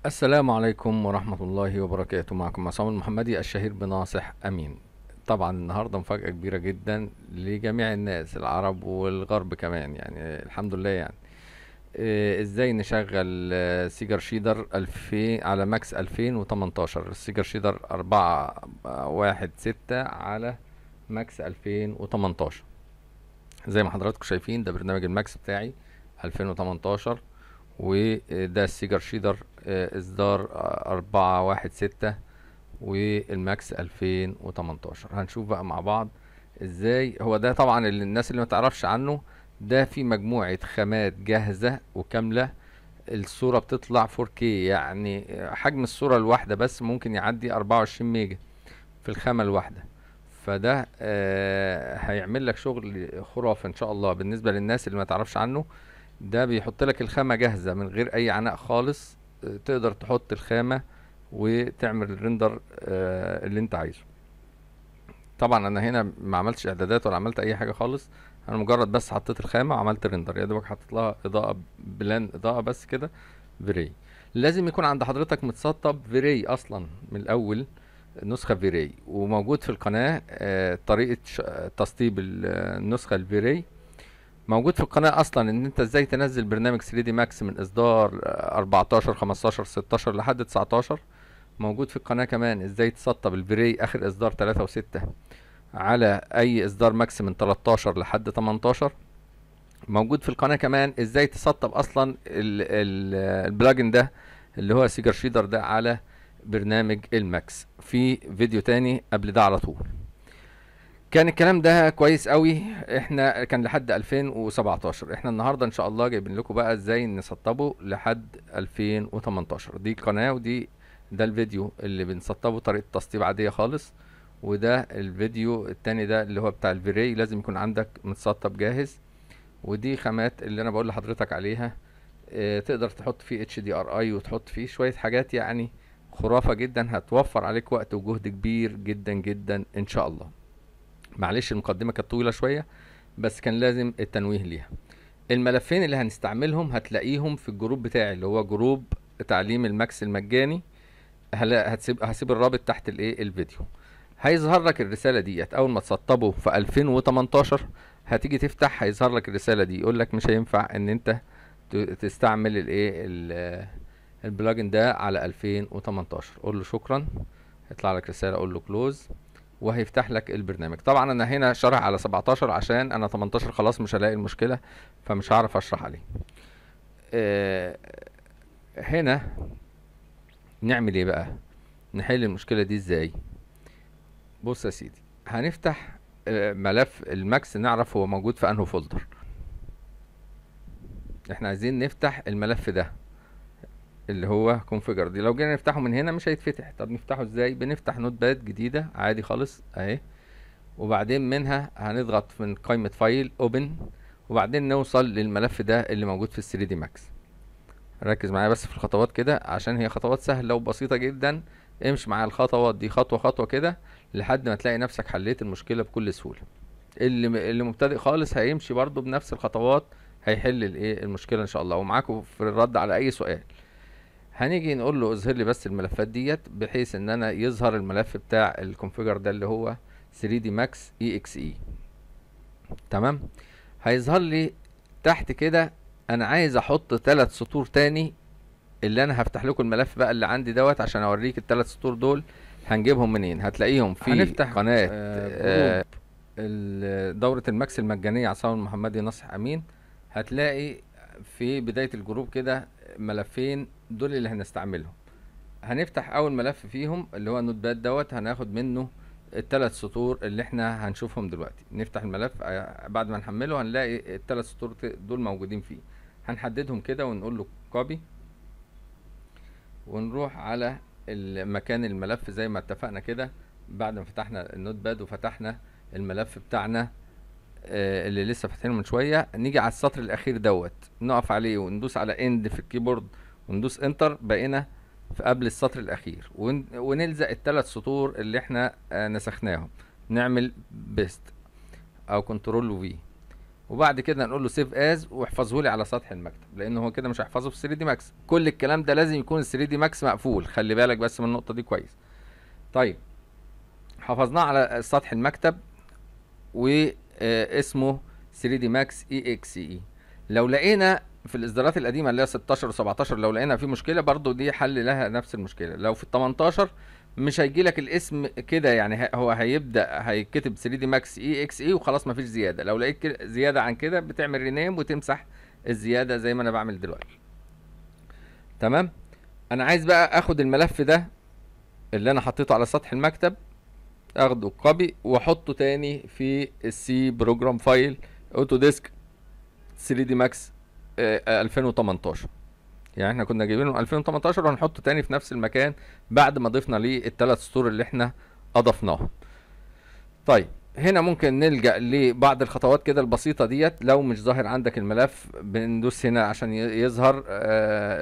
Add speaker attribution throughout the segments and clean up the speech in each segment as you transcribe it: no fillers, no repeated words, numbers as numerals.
Speaker 1: السلام عليكم ورحمة الله وبركاته. معكم عصام المحمدي الشهير بناصح أمين. طبعا النهاردة مفاجأة كبيرة جدا لجميع الناس العرب والغرب كمان، يعني الحمد لله. يعني ازاي نشغل سيجار شيدر 2000 على ماكس 2018، السيجار شيدر 416 على ماكس 2018. زي ما حضراتكم شايفين ده برنامج الماكس بتاعي 2018، وده السيجار شيدر اصدار 416 والماكس 2018. هنشوف بقى مع بعض ازاي هو ده. طبعا اللي الناس اللي ما تعرفش عنه، ده في مجموعة خامات جاهزة وكاملة. الصورة بتطلع 4K، يعني حجم الصورة الواحدة بس ممكن يعدي 24 ميجا في الخامة الواحدة. فده هيعمل لك شغل خرافي ان شاء الله. بالنسبة للناس اللي ما تعرفش عنه، ده بيحط لك الخامة جاهزة من غير اي عناء خالص. تقدر تحط الخامة وتعمل الريندر اللي انت عايزه. طبعا انا هنا ما عملتش اعدادات ولا عملت اي حاجة خالص، انا مجرد بس حطيت الخامة وعملت ريندر، يا دوبك حطيت لها اضاءة، بلان اضاءة بس كده، فيري. لازم يكون عند حضرتك متسطب فيري اصلا من الاول، نسخة فيري، وموجود في القناة طريقة تسطيب النسخة الفيري. موجود في القناة اصلا ان انت ازاي تنزل برنامج 3 دي ماكس من اصدار 14 15 16 لحد 19. موجود في القناة كمان ازاي تسطب الفيري اخر اصدار 3 و6 على اي اصدار ماكس من 13 لحد 18. موجود في القناة كمان ازاي تسطب اصلا البلاجن ده اللي هو سيجار شيدر ده على برنامج الماكس، في فيديو تاني قبل ده على طول. كان الكلام ده كويس قوي، احنا كان لحد 2017. احنا النهارده ان شاء الله جايبين لكم بقى ازاي نسطبه لحد 2018. دي القناة ده الفيديو اللي بنسطبه طريقة تسطيب عادية خالص. وده الفيديو التاني ده اللي هو بتاع الفيري، لازم يكون عندك متسطب جاهز. ودي خامات اللي انا بقول لحضرتك عليها. اه تقدر تحط فيه HDRI وتحط فيه شوية حاجات، يعني خرافة جدا، هتوفر عليك وقت وجهد كبير جدا جدا ان شاء الله. معلش المقدمة كانت طويلة شوية، بس كان لازم التنويه ليها. الملفين اللي هنستعملهم هتلاقيهم في الجروب بتاعي اللي هو جروب تعليم الماكس المجاني. هسيب الرابط تحت الفيديو. هيظهر لك الرسالة ديت اول ما تسطبه في 2018. هتيجي تفتح هيظهر لك الرسالة دي، يقول لك مش هينفع ان انت تستعمل البلجن ده على 2018. قول له شكرا، هيطلع لك رسالة قول له كلوز، وهيفتح لك البرنامج. طبعا انا هنا شرح على 17 عشان انا 18 خلاص مش هلاقي المشكلة، فمش هعرف اشرح عليه. آه، هنا نعمل ايه بقى؟ نحل المشكلة دي ازاي؟ بص يا سيدي، هنفتح ملف الماكس، نعرف هو موجود في انه فولدر. احنا عايزين نفتح الملف ده اللي هو كونفيجر دي. لو جينا نفتحه من هنا مش هيتفتح. طب نفتحه ازاي؟ بنفتح نوت باد جديدة عادي خالص اهي، وبعدين منها هنضغط من قائمة فايل اوبن، وبعدين نوصل للملف ده اللي موجود في ال 3 دي ماكس. ركز معايا بس في الخطوات كده عشان هي خطوات سهلة وبسيطة جدا. امشي معايا الخطوات دي خطوة خطوة كده لحد ما تلاقي نفسك حليت المشكلة بكل سهولة. اللي مبتدئ خالص هيمشي برضو بنفس الخطوات، هيحل المشكلة ان شاء الله، ومعاكم في الرد على اي سؤال. هنيجي نقول له اظهر لي بس الملفات ديت، بحيث ان انا يظهر الملف بتاع الكونفيجر ده اللي هو 3 دي ماكس اي اكس اي. تمام. هيظهر لي تحت كده انا عايز احط 3 سطور تاني، اللي انا هفتح لكم الملف بقى اللي عندي دوت عشان اوريك ال3 سطور دول هنجيبهم منين. هتلاقيهم في هنفتح قناة جروب دورة الماكس المجانية عصام المحمدي ناصح امين. هتلاقي في بداية الجروب كده ملفين دول اللي هنستعملهم. هنفتح اول ملف فيهم اللي هو نوت باد دوت، هناخد منه ال3 سطور اللي احنا هنشوفهم دلوقتي. نفتح الملف بعد ما نحمله هنلاقي ال3 سطور دول موجودين فيه. هنحددهم كده ونقول له كوبي، ونروح على المكان الملف زي ما اتفقنا كده. بعد ما فتحنا النوت باد وفتحنا الملف بتاعنا اللي لسه فاتحينه من شويه، نيجي على السطر الاخير دوت، نقف عليه وندوس على اند في الكيبورد وندوس انتر. بقينا في قبل السطر الاخير، ونلزق ال3 سطور اللي احنا نسخناهم. نعمل بيست او كنترول في، وبعد كده نقول له سيف از واحفظه لي على سطح المكتب، لان هو كده مش هيحفظه في 3 دي ماكس. كل الكلام ده لازم يكون 3 دي ماكس مقفول، خلي بالك بس من النقطه دي كويس. طيب حفظناه على سطح المكتب واسمه 3 دي ماكس اي اكس اي. لو لقينا في الاصدارات القديمه اللي هي 16 و17 لو لقينا في مشكله، برضو دي حل لها نفس المشكله. لو في ال 18 مش هيجي لك الاسم كده، يعني هو هيبدا هيتكتب 3 دي ماكس اي اكس اي وخلاص مفيش زياده. لو لقيت زياده عن كده بتعمل رينيم وتمسح الزياده زي ما انا بعمل دلوقتي. تمام. انا عايز بقى اخد الملف ده اللي انا حطيته على سطح المكتب، اخده كوبي واحطه تاني في السي بروجرام فايل اوتوديسك 3 دي ماكس 2018. يعني احنا كنا جايبينه 2018 وهنحطه تاني في نفس المكان بعد ما ضفنا ليه الثلاث سطور اللي احنا اضفناهم. طيب هنا ممكن نلجأ لبعض الخطوات كده البسيطة ديت. لو مش ظاهر عندك الملف بندوس هنا عشان يظهر،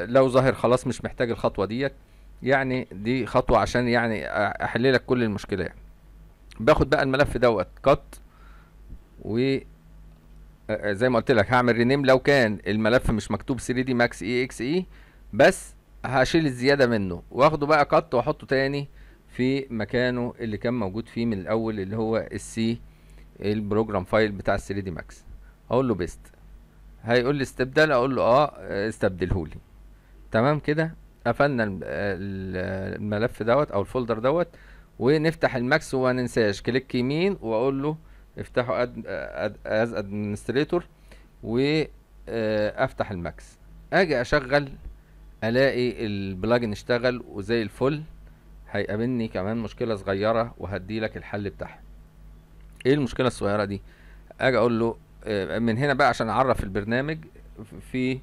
Speaker 1: لو ظاهر خلاص مش محتاج الخطوة ديت. يعني دي خطوة عشان يعني احل لك كل المشكلة. يعني باخد بقى الملف دوت كات، و زي ما قلت لك هعمل رينيم لو كان الملف مش مكتوب 3 دي ماكس اي اكس اي، بس هشيل الزياده منه واخده بقى كات واحطه تاني في مكانه اللي كان موجود فيه من الاول، اللي هو السي البروجرام فايل بتاع 3 دي ماكس. اقول له بيست، هيقول لي استبدل، اقول له استبدله لي. تمام كده قفلنا الملف دوت او الفولدر دوت. ونفتح الماكس وما ننساش كليك يمين واقول له افتحه از ادمنستريتور، وافتح الماكس. اجي اشغل الاقي البلاجن اشتغل وزي الفل. هيقابلني كمان مشكله صغيره وهدي لك الحل بتاعها. ايه المشكله الصغيره دي؟ اجي اقول له من هنا بقى عشان اعرف البرنامج في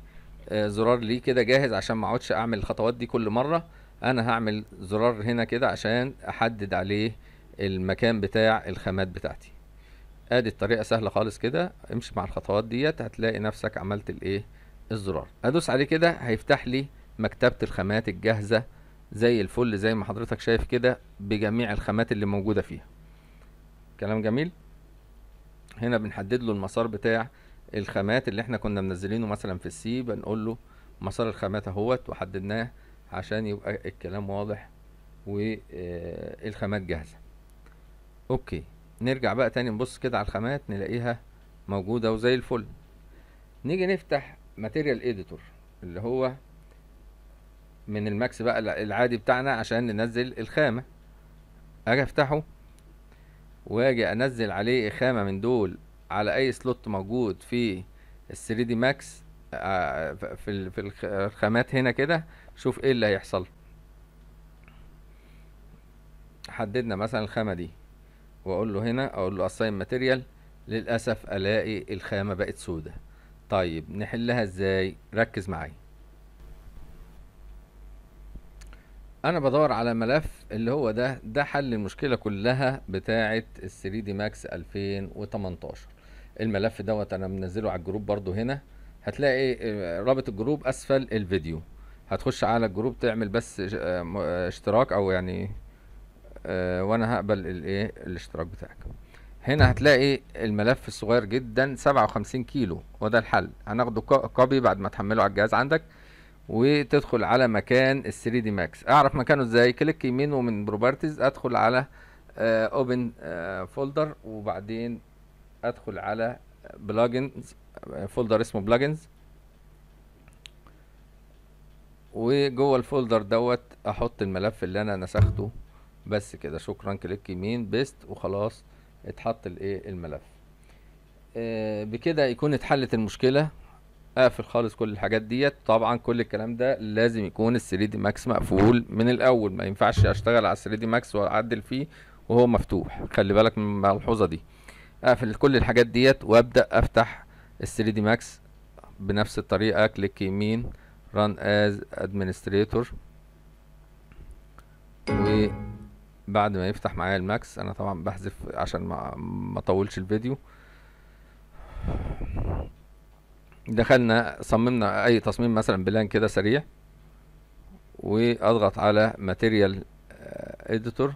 Speaker 1: زرار ليه كده جاهز عشان ما اقعدش اعمل الخطوات دي كل مره. انا هعمل زرار هنا كده عشان احدد عليه المكان بتاع الخامات بتاعتي. ادي الطريقه سهله خالص كده، امشي مع الخطوات ديت هتلاقي نفسك عملت الايه الزرار. ادوس عليه كده هيفتح لي مكتبه الخامات الجاهزه زي الفل زي ما حضرتك شايف كده بجميع الخامات اللي موجوده فيها. كلام جميل. هنا بنحدد له المسار بتاع الخامات اللي احنا كنا منزلينه مثلا في السي، بنقول له مسار الخامات اهوت وحددناه عشان يبقى الكلام واضح والخامات جاهزه. اوكي نرجع بقى تاني نبص كده على الخامات نلاقيها موجوده وزي الفل. نيجي نفتح ماتيريال اديتور اللي هو من الماكس بقى العادي بتاعنا عشان ننزل الخامه. اجي افتحه واجي انزل عليه خامه من دول على اي سلوت موجود في ال 3 دي ماكس في الخامات هنا كده. شوف ايه اللي هيحصل. حددنا مثلا الخامه دي واقول له هنا اقول له assign material، للاسف الاقي الخامه بقت سودة. طيب نحلها ازاي؟ ركز معايا. انا بدور على ملف اللي هو ده حل المشكله كلها بتاعه ال 3 دي ماكس 2018. الملف دوت انا منزله على الجروب برضو. هنا هتلاقي رابط الجروب اسفل الفيديو. هتخش على الجروب تعمل بس اشتراك او يعني وانا هقبل الايه الاشتراك بتاعك. هنا هتلاقي الملف الصغير جدا 57 كيلو وده الحل. هناخده كوبي بعد ما تحمله على الجهاز عندك وتدخل على مكان ال 3 دي ماكس. اعرف مكانه ازاي؟ كليك يمين ومن بروبرتيز ادخل على اوبن فولدر وبعدين ادخل على بلجنز، فولدر اسمه بلجنز، وجوه الفولدر دوت احط الملف اللي انا نسخته. بس كده شكرا. كليك يمين بيست وخلاص اتحط الايه الملف. بكده يكون اتحلت المشكله. اقفل خالص كل الحاجات ديت. طبعا كل الكلام ده لازم يكون ال 3 دي ماكس مقفول من الاول. ما ينفعش اشتغل على ال 3 دي ماكس واعدل فيه وهو مفتوح. خلي بالك من الملحوظه دي. اقفل كل الحاجات ديت وابدا افتح ال 3 دي ماكس بنفس الطريقه. كليك يمين run as administrator، وبعد ما يفتح معايا الماكس انا طبعا بحذف عشان ما اطولش الفيديو. دخلنا صممنا اي تصميم مثلا بلان كده سريع واضغط على ماتيريال اديتور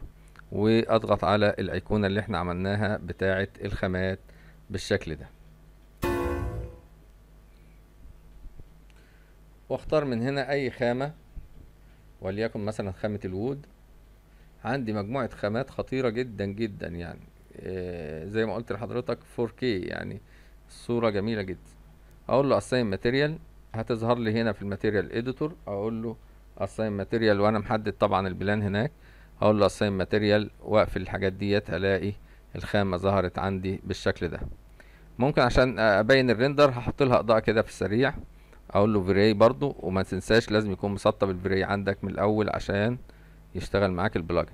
Speaker 1: واضغط على الايقونه اللي احنا عملناها بتاعه الخامات بالشكل ده. واختار من هنا اي خامة، وليكن مثلا خامة الوود. عندي مجموعة خامات خطيرة جدا جدا يعني، زي ما قلت لحضرتك 4K يعني، الصورة جميلة جدا. اقول له assign material، هتظهر لي هنا في الماتيريال اديتور. اقول له assign material وانا محدد طبعا البلان هناك. اقول له assign material واقفل الحاجات ديت، هلاقي الخامة ظهرت عندي بالشكل ده. ممكن عشان ابين الريندر هحط لها اضاءة كده في السريع. اقول له فيري برضو، وما تنساش لازم يكون مسطب الفيري عندك من الاول عشان يشتغل معاك البلاجن.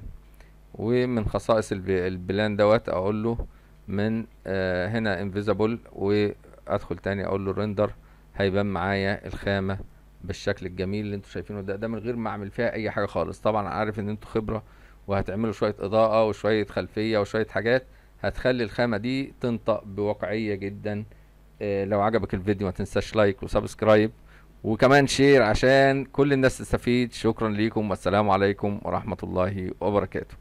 Speaker 1: ومن خصائص البلان دوت اقول له من هنا انفيزابل، وادخل تاني اقول له ريندر. هيبان معايا الخامة بالشكل الجميل اللي انتوا شايفينه ده من غير ما اعمل فيها اي حاجة خالص. طبعا عارف ان انتوا خبرة وهتعملوا شوية اضاءة وشوية خلفية وشوية حاجات هتخلي الخامة دي تنطق بواقعية جدا. لو عجبك الفيديو ما تنساش لايك وسبسكرايب وكمان شير عشان كل الناس تستفيد. شكرا ليكم والسلام عليكم ورحمة الله وبركاته.